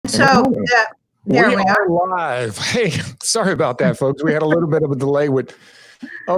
So there we are. Live. Hey, sorry about that, folks. We had a little bit of a delay with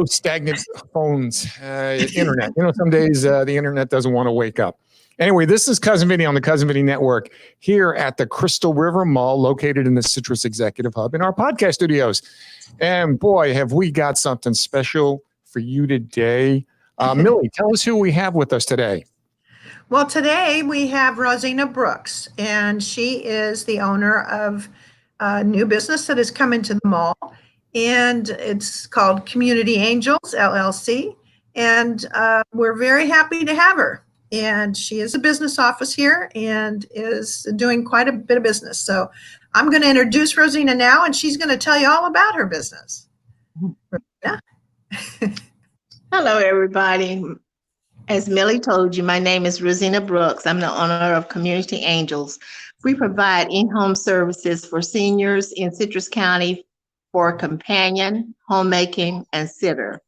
stagnant phones, internet. Some days the internet doesn't want to wake up. Anyway, this is Cousin Vinny on the Cousin Vinny Network here at the Crystal River Mall, located in the Citrus Executive Hub in our podcast studios. And boy, have we got something special for you today. Millie, tell us who we have with us today. Well, today we have Rosina Brooks, and she is the owner of a new business that has come into the mall, and it's called Community Angels, LLC, and we're very happy to have her. And she is a business office here and is doing quite a bit of business. So I'm going to introduce Rosina now, and she's going to tell you all about her business. Rosina? Hello, everybody. As Millie told you, my name is Rosina Brooks. I'm the owner of Community Angels. We provide in-home services for seniors in Citrus County for companion, homemaking, and sitter.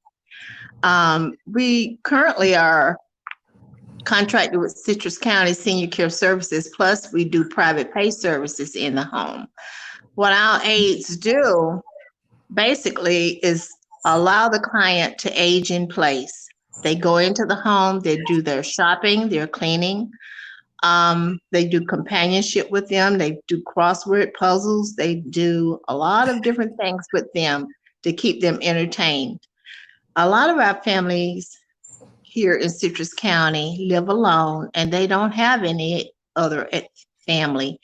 We currently are contracted with Citrus County Senior Care Services, plus we do private pay services in the home. What our aides do basically is allow the client to age in place. They go into the home, they do their shopping, their cleaning. They do companionship with them. They do crossword puzzles. They do a lot of different things with them to keep them entertained. A lot of our families here in Citrus County live alone, and they don't have any other family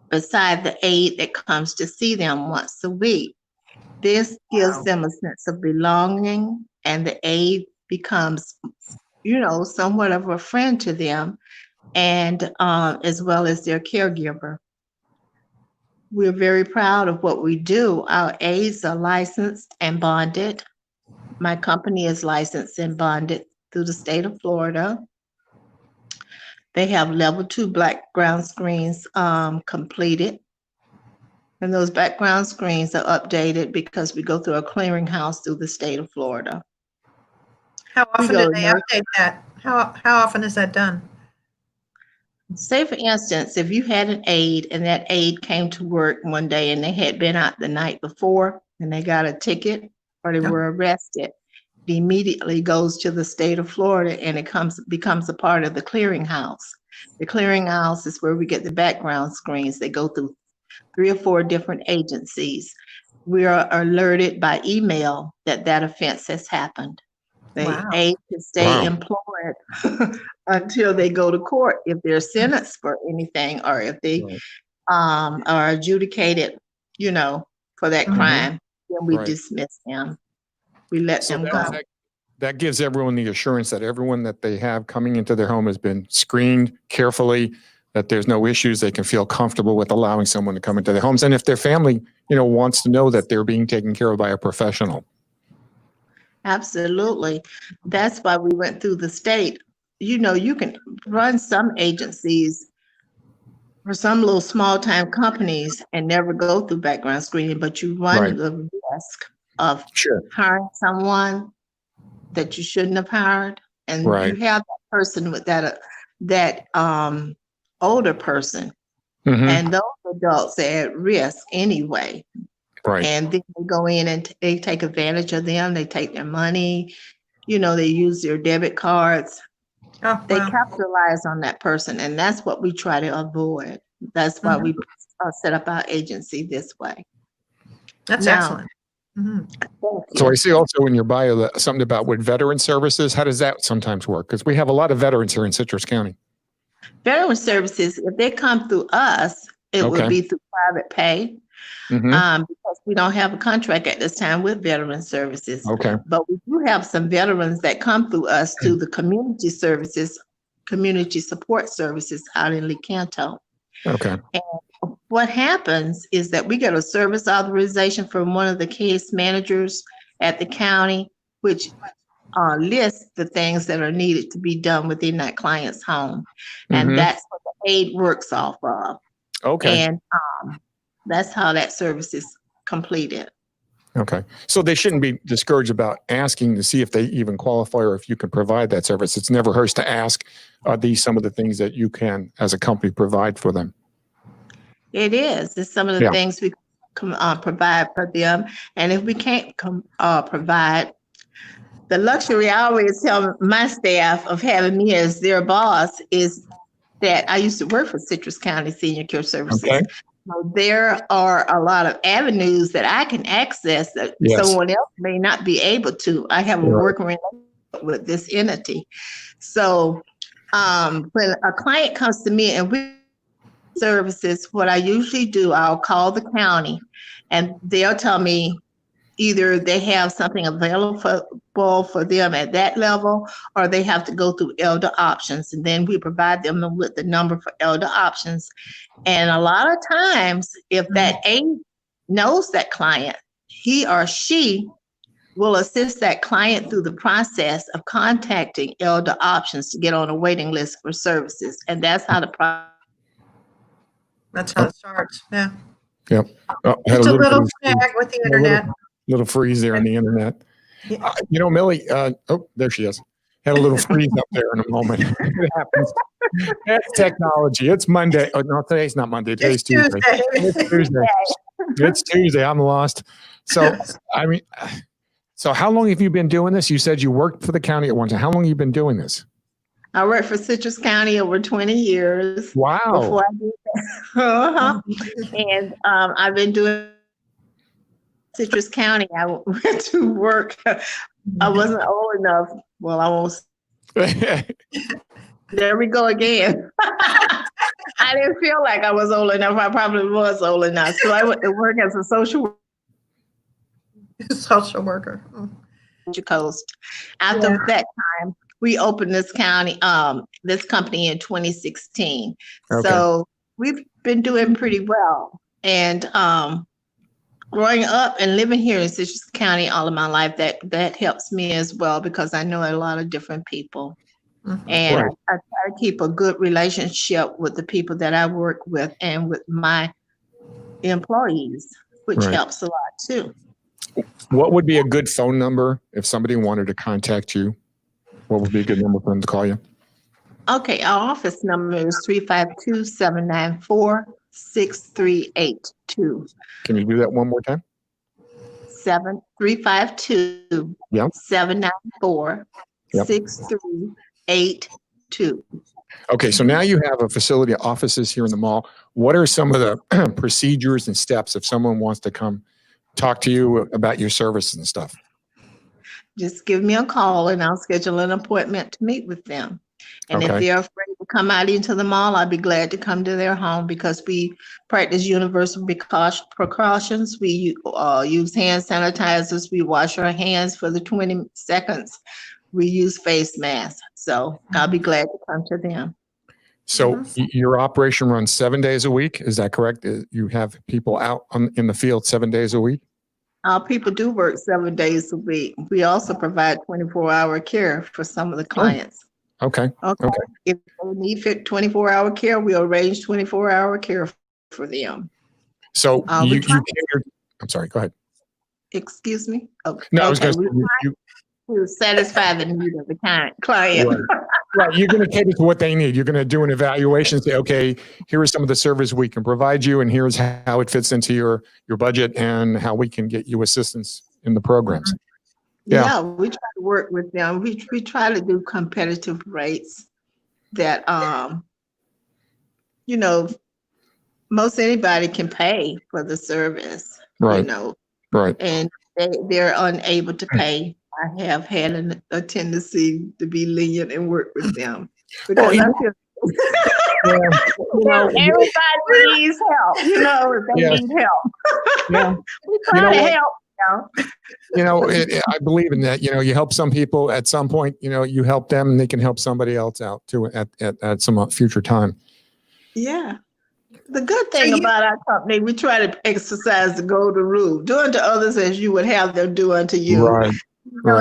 beside the aide that comes to see them once a week. This gives them a sense of belonging, and the aide becomes, somewhat of a friend to them, and as well as their caregiver. We're very proud of what we do. Our aides are licensed and bonded. My company is licensed and bonded through the state of Florida. They have level 2 background screens completed. And those background screens are updated because we go through a clearinghouse through the state of Florida. How often do they update that? How often is that done? Say, for instance, if you had an aide and that aide came to work one day and they had been out the night before and they got a ticket or they were arrested, it immediately goes to the state of Florida and it becomes a part of the clearinghouse. The clearinghouse is where we get the background screens. They go through 3 or 4 different agencies. We are alerted by email that offense has happened. They aid to stay employed until they go to court if they're sentenced for anything, or if they are adjudicated, for that crime. Then we dismiss them. We let them go. That gives everyone the assurance that everyone that they have coming into their home has been screened carefully, that there's no issues. They can feel comfortable with allowing someone to come into their homes. And if their family, wants to know that they're being taken care of by a professional. Absolutely. That's why we went through the state. You can run some agencies for some little small time companies and never go through background screening, but you run the risk of hiring someone that you shouldn't have hired. And you have that person with that older person. And those adults are at risk anyway. And then they go in and they take advantage of them. They take their money, they use their debit cards. They capitalize on that person. And that's what we try to avoid. That's why we set up our agency this way. That's excellent. So I see also in your bio something about with veteran services. How does that sometimes work? Because we have a lot of veterans here in Citrus County. Veteran services, if they come through us, it would be through private pay. Because we don't have a contract at this time with veteran services. But we do have some veterans that come through us through the community services, community support services out in Lecanto. And what happens is that we get a service authorization from one of the case managers at the county, which lists the things that are needed to be done within that client's home. And that's what the aide works off of. And that's how that service is completed. So they shouldn't be discouraged about asking to see if they even qualify or if you can provide that service. It's never hurts to ask, are these some of the things that you can, as a company, provide for them? It is. It's some of the Yeah. things we provide for them. And if we can't provide, the luxury I always tell my staff of having me as their boss is that I used to work for Citrus County Senior Care Services. Okay. So there are a lot of avenues that I can access that Yes. someone else may not be able to. I have a Right. working relationship with this entity. So when a client comes to me and we services, what I usually do, I'll call the county and they'll tell me either they have something available for them at that level, or they have to go through elder options. And then we provide them with the number for elder options. And a lot of times, if that aide knows that client, he or she will assist that client through the process of contacting elder options to get on a waiting list for services. And that's how the process. That's how it starts. Yeah. Yep. Oh, had It's a little freeze. snag with the A little- internet. Little freeze there on the internet. Yeah. Millie, oh, there she is. Had a little freeze up there in a moment. It happens. That's technology. It's Monday. Oh, no, today's not Monday. Today's It's Tuesday. Tuesday. It's Tuesday. It's Tuesday. I'm lost. So, I mean, so how long have you been doing this? You said you worked for the county at one time. How long have you been doing this? I worked for Citrus County over 20 years. Wow. Before I did that. And I've been doing Citrus County. I went to work. I wasn't old enough. Well, I won't. There we go again. I didn't feel like I was old enough. I probably was old enough. So I went to work as a social worker. Oh. Coast. After that time, we opened this company in 2016. Okay. So we've been doing pretty well. And growing up and living here in Citrus County all of my life, that helps me as well because I know a lot of different people. Mhm. And Right. I try to keep a good relationship with the people that I work with and with my employees, which Right. helps a lot too. What would be a good phone number if somebody wanted to contact you? What would be a good number for them to call you? Okay, our office number is 352-794-6382. Can you do that one more time? 352 Yep. 794-6382. Okay, so now you have a facility, offices here in the mall. What are some of the procedures and steps if someone wants to come talk to you about your services and stuff? Just give me a call and I'll schedule an appointment to meet with them. And if Okay. they're afraid to come out into the mall, I'd be glad to come to their home because we practice universal precautions. We use hand sanitizers. We wash our hands for the 20 seconds. We use face masks. So I'll be glad to come to them. So your operation runs 7 days a week. Is that correct? You have people out in the field 7 days a week? Our people do work 7 days a week. We also provide 24-hour care for some of the clients. Okay. Okay. Okay. If they need 24-hour care, we arrange 24-hour care for them. So we try- I'm sorry, go ahead. Excuse me? Okay. No, I was Okay, going to we satisfy the need of the client. Right. You're going to cater to what they need. You're going to do an evaluation, say, okay, here are some of the services we can provide you, and here's how it fits into your budget and how we can get you assistance in the programs. Yeah. Yeah, we try to work with them. We try to do competitive rates that, most anybody can pay for the service, Right. Right. and they're unable to pay. I have had a tendency to be lenient and work with them. Because you I feel everybody needs help, if they Yes. need help. Yeah. We try to what? help. I believe in that. You help some people at some point. You help them, and they can help somebody else out too at some future time. Yeah. The good thing about our company, we try to exercise the golden rule. Do unto others as you would have them do unto you. Right.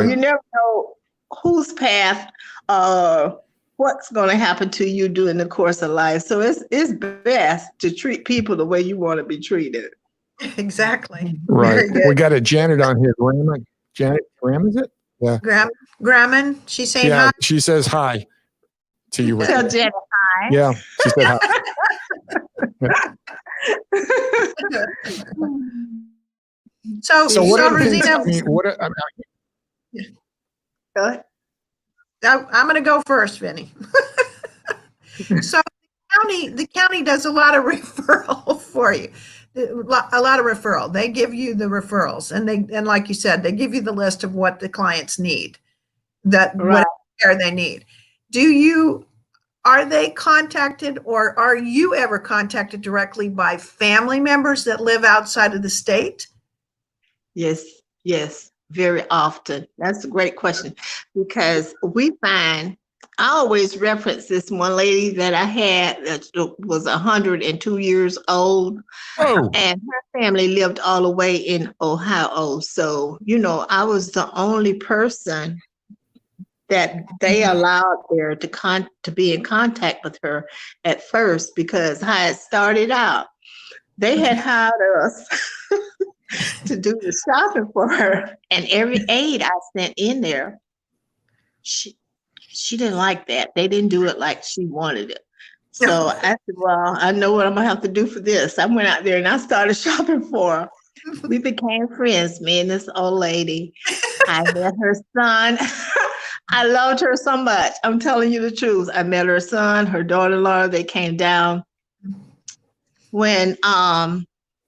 You never know whose path, what's going to happen to you during the course of life. So it's best to treat people the way you want to be treated. Exactly. Right. Very good. We got a Janet on here. Janet Graham, is it? Yeah. Graham, she's saying Yeah. hi. She says hi to you. Tell Janet hi. Yeah. She said hi. So what are the things, Rosina, I mean, what are, I mean, Go ahead. I'm going to go first, Vinny. So the county does a lot of referral for you. A lot of referral. They give you the referrals, and like you said, they give you the list of what the clients need, Right. what care they need. Are they contacted, or are you ever contacted directly by family members that live outside of the state? Yes, very often. That's a great question, because we find, I always reference this one lady that I had that was 102 years old, oh, and her family lived all the way in Ohio. So, I was the only person that they allowed there to be in contact with her at first, because how it started out, they had hired us to do the shopping for her, and every aid I sent in there, she didn't like that. They didn't do it like she wanted it. So I said, well, I know what I'm gonna have to do for this. I went out there and I started shopping for her. We became friends, me and this old lady. I met her son. I loved her so much. I'm telling you the truth. I met her son, her daughter-in-law. They came down when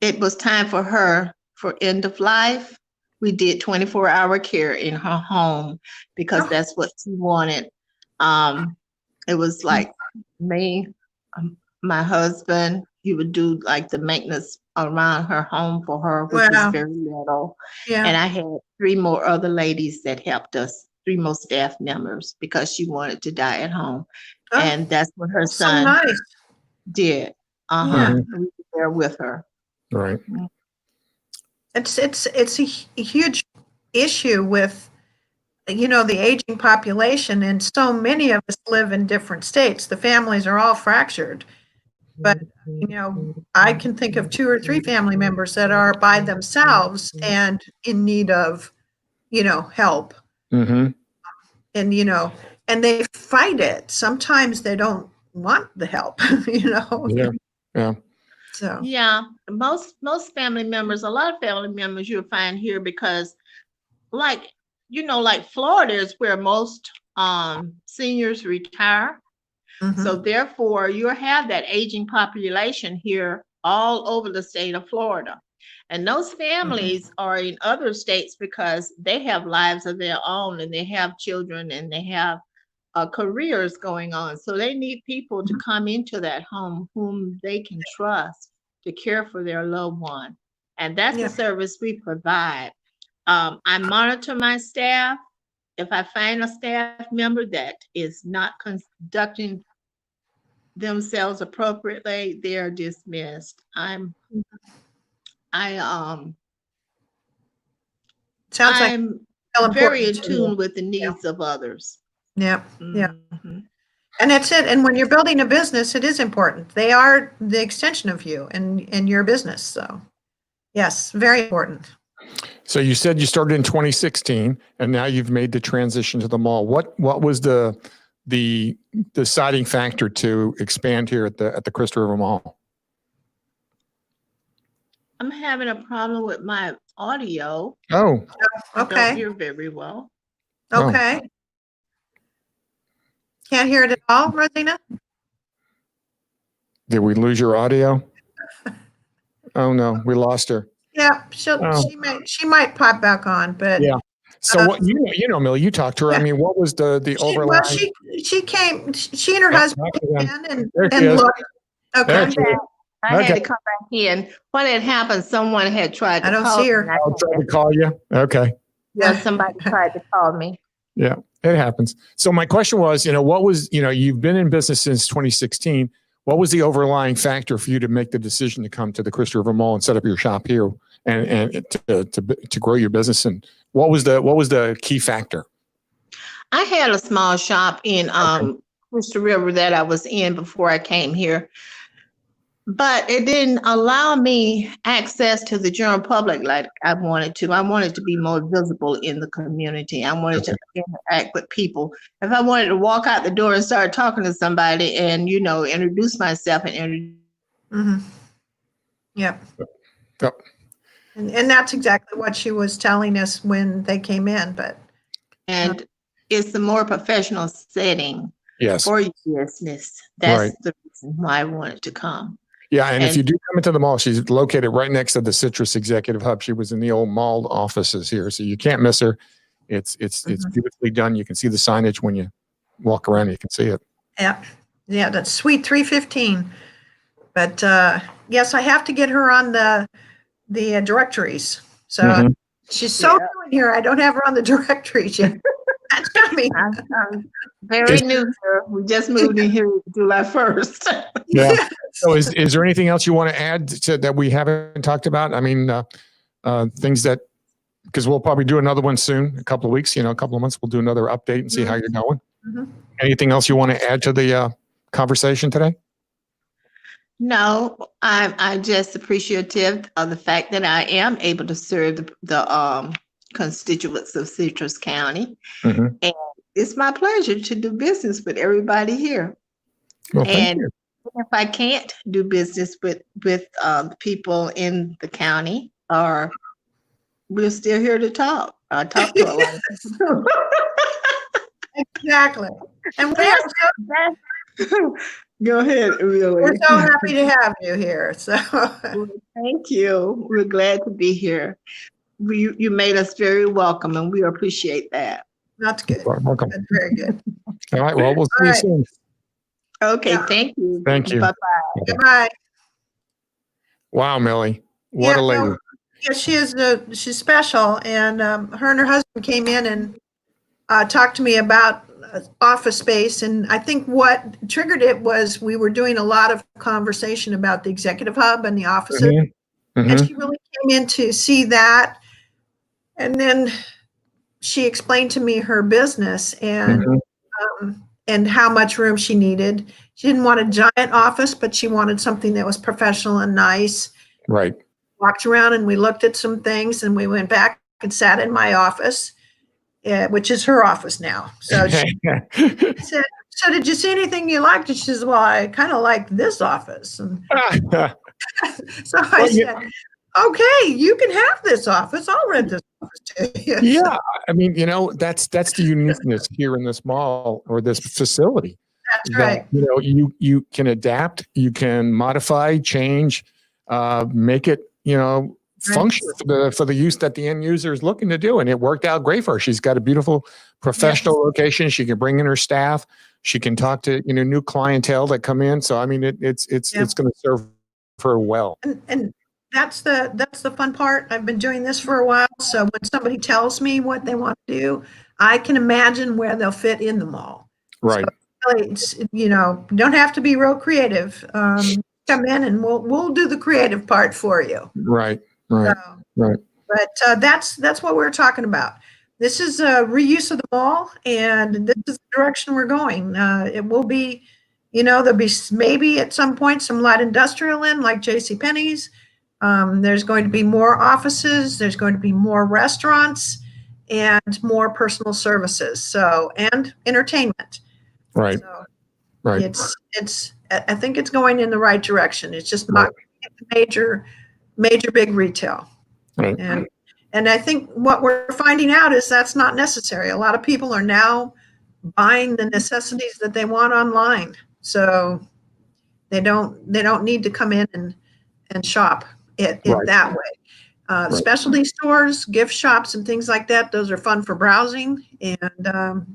it was time for her for end of life. We did 24-hour care in her home because that's what she wanted. It was like me, my husband, he would do like the maintenance around her home for her, which Wow. was very little. Yeah. And I had 3 more other ladies that helped us, 3 more staff members, because she wanted to die at home. Oh, And that's what her so son nice. did. Yeah. We were there with her. right. It's a huge issue with, the aging population, and so many of us live in different states. The families are all fractured. But, I can think of 2 or 3 family members that are by themselves and in need of, help. Mm-hmm. And, and they fight it. Sometimes they don't want the help, Yeah. Yeah. So, Yeah, most family members, a lot of family members you'll find here, because like Florida is where most seniors retire. mhm. So therefore you have that aging population here all over the state of Florida. And those families are in other states because they have lives of their own, and they have children, and they have careers going on. So they need people to come into that home whom they can trust to care for their loved one. And that's Yeah. the service we provide. I monitor my staff. If I find a staff member that is not conducting themselves appropriately, they are dismissed. Sounds like I'm real very in important to you. tune with the needs of others. Yeah. Yeah. Mhm. And that's it. And when you're building a business, it is important. They are the extension of you and your business. So, yes, very important. So you said you started in 2016, and now you've made the transition to the mall. What was the deciding factor to expand here at the Crystal River Mall? I'm having a problem with my audio. Oh, I don't Okay. hear very well. Oh. Okay. Can't hear it at all, Rosina? did we lose your audio? Oh no, we lost her. Yeah, Oh. she might pop back on, but Yeah. So what Millie, you talked to her. I mean, what was the overlying? she came, she and her Yeah, husband okay. came in There she and is. looked. Okay. There she is. I had Okay. to come back in. What had happened, someone had tried to I don't call see her. me. I'll try to call you. Okay. Yeah, somebody tried to call me. Yeah, it happens. So my question was, what was, you've been in business since 2016. What was the overlying factor for you to make the decision to come to the Crystal River Mall and set up your shop here and to grow your business? And what was the key factor? I had a small shop in Crystal River that I was in before I came here, but it didn't allow me access to the general public like I wanted to. I wanted to be more visible in the community. I wanted to interact with people. If I wanted to walk out the door and start talking to somebody and, introduce myself and Mhm. Yep. Yep. And that's exactly what she was telling us when they came in, but And it's a more professional setting Yes. for your business. That's the reason why I wanted to come. Yeah, and if And- you do come into the mall, she's located right next to the Citrus Executive Hub. She was in the old mall offices here, so you can't miss her. It's beautifully done. You can see the signage when you walk around. You can see it. yeah, that's Suite 315. But yes, I have to get her on the directories. So Mhm. she's so new in here. I don't have her on the directories yet. That's coming. I'm very new here. We just moved in here July 1st. Yeah. So is there anything else you want to add to that we haven't talked about? I mean, things that, because we'll probably do another one soon, a couple of weeks, a couple of months, we'll do another update and see how you're going. Mhm. Anything else you want to add to the conversation today? No, I'm just appreciative of the fact that I am able to serve the constituents of Citrus County. Mhm. And it's my pleasure to do business with everybody here. Well, thank And you. if I can't do business with the people in the county, or we're still here to talk. I talk to a lot of people. Exactly. And Go ahead, really. we're so happy to have you here. So Well, thank you. We're glad to be here. You made us very welcome, and we appreciate that. that's good. You're welcome. That's very good. All right. Well, we'll see you right. soon. Okay, Yeah. thank you. Thank you. Bye-bye. Goodbye. Wow, Millie, what a lady. No, yeah, she's special. And her and her husband came in and talked to me about office space. And I think what triggered it was we were doing a lot of conversation about the executive hub and the offices. Mhm. And Mhm. she really came in to see that. And then she explained to me her business Mhm. and how much room she needed. She didn't want a giant office, but she wanted something that was professional and nice. Right. Walked around and we looked at some things and we went back and sat in my office, which is her office now. So she said, so did you see anything you liked? And she says, well, I kind of like this office. And so I Well, said, okay, you can have this office. I'll rent this office to you. yeah, I mean, that's the uniqueness here in this mall or this facility. That's right. You can adapt, you can modify, change, make it, function for the use that the end user is looking to do. And it worked out great for her. She's got a beautiful professional location. She can bring in her staff. She can talk to, new clientele that come in. So, I mean, it's going to serve her well. And that's the fun part. I've been doing this for a while. So when somebody tells me what they want to do, I can imagine where they'll fit in the mall. Right. So really, it's, don't have to be real creative. Come in and we'll do the creative part for you. Right. Right. So, right. But that's what we're talking about. This is a reuse of the mall, and this is the direction we're going. It will be, there'll be maybe at some point some light industrial in, like JCPenney's. There's going to be more offices. There's going to be more restaurants and more personal services. So, and entertainment. Right. So right. It's. I think it's going in the right direction. It's just not major big retail. Right. And I think what we're finding out is that's not necessary. A lot of people are now buying the necessities that they want online. So they don't need to come in and shop it that way. Specialty stores, gift shops and things like that, those are fun for browsing. And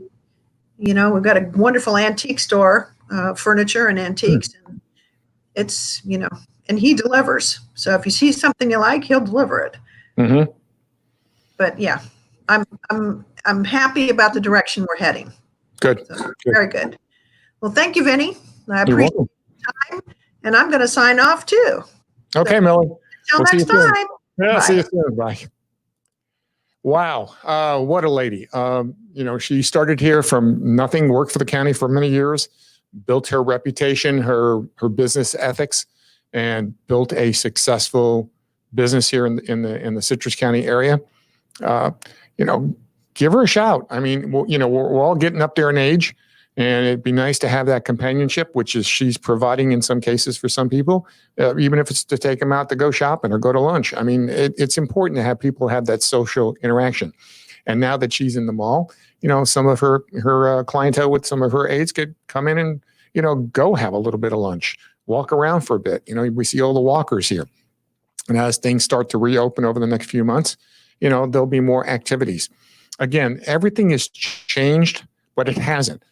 we've got a wonderful antique store, furniture and antiques, and it's, and he delivers. So if you see something you like, he'll deliver it. Mm-hmm. But yeah, I'm happy about the direction we're heading. Good. So, good. Very good. Well, thank you, Vinny. I You're appreciate welcome. your time, and I'm going to sign off too. Okay, Millie. Until see next you soon. time. Yeah, Bye. see you soon. Bye. Wow. What a lady. She started here from nothing, worked for the county for many years, built her reputation, her business ethics, and built a successful business here in the Citrus County area. Give her a shout. I mean, we're all getting up there in age, And it'd be nice to have that companionship, which is she's providing in some cases for some people, even if it's to take them out to go shopping or go to lunch. I mean, it's important to have people have that social interaction. And now that she's in the mall, some of her clientele with some of her aides could come in and, go have a little bit of lunch, walk around for a bit. We see all the walkers here. And as things start to reopen over the next few months, there'll be more activities. Again, everything has changed, but it hasn't.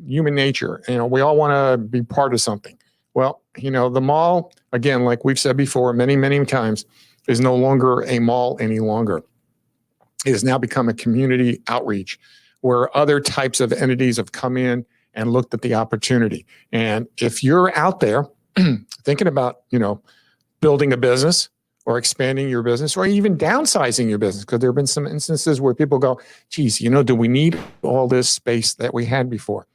Human nature, we all want to be part of something. Well, the mall, again, like we've said before many, many times, is no longer a mall any longer. It has now become a community outreach where other types of entities have come in and looked at the opportunity. And if you're out there thinking about, building a business or expanding your business or even downsizing your business, because there have been some instances where people go, geez, do we need all this space that we had before?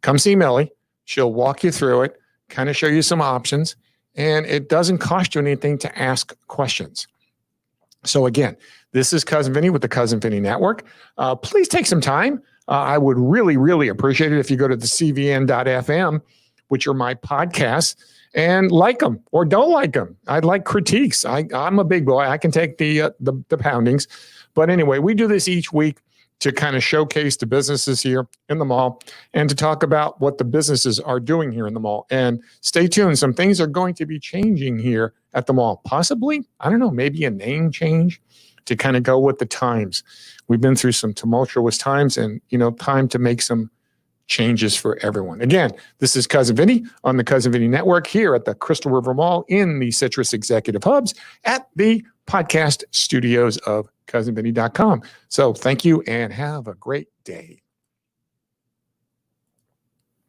Come see Millie. She'll walk you through it, kind of show you some options, and it doesn't cost you anything to ask questions. So again, this is Cousin Vinny with the Cousin Vinny Network. Please take some time. I would really, really appreciate it if you go to the cvn.fm, which are my podcasts, and like them or don't like them. I'd like critiques. I'm a big boy. I can take the poundings. But anyway, we do this each week to kind of showcase the businesses here in the mall and to talk about what the businesses are doing here in the mall. And stay tuned. Some things are going to be changing here at the mall. Possibly, I don't know, maybe a name change to kind of go with the times. We've been through some tumultuous times and, time to make some changes for everyone. Again, this is Cousin Vinny on the Cousin Vinny Network here at the Crystal River Mall in the Citrus Executive Hubs at the podcast studios of CousinVinny.com. So thank you and have a great day.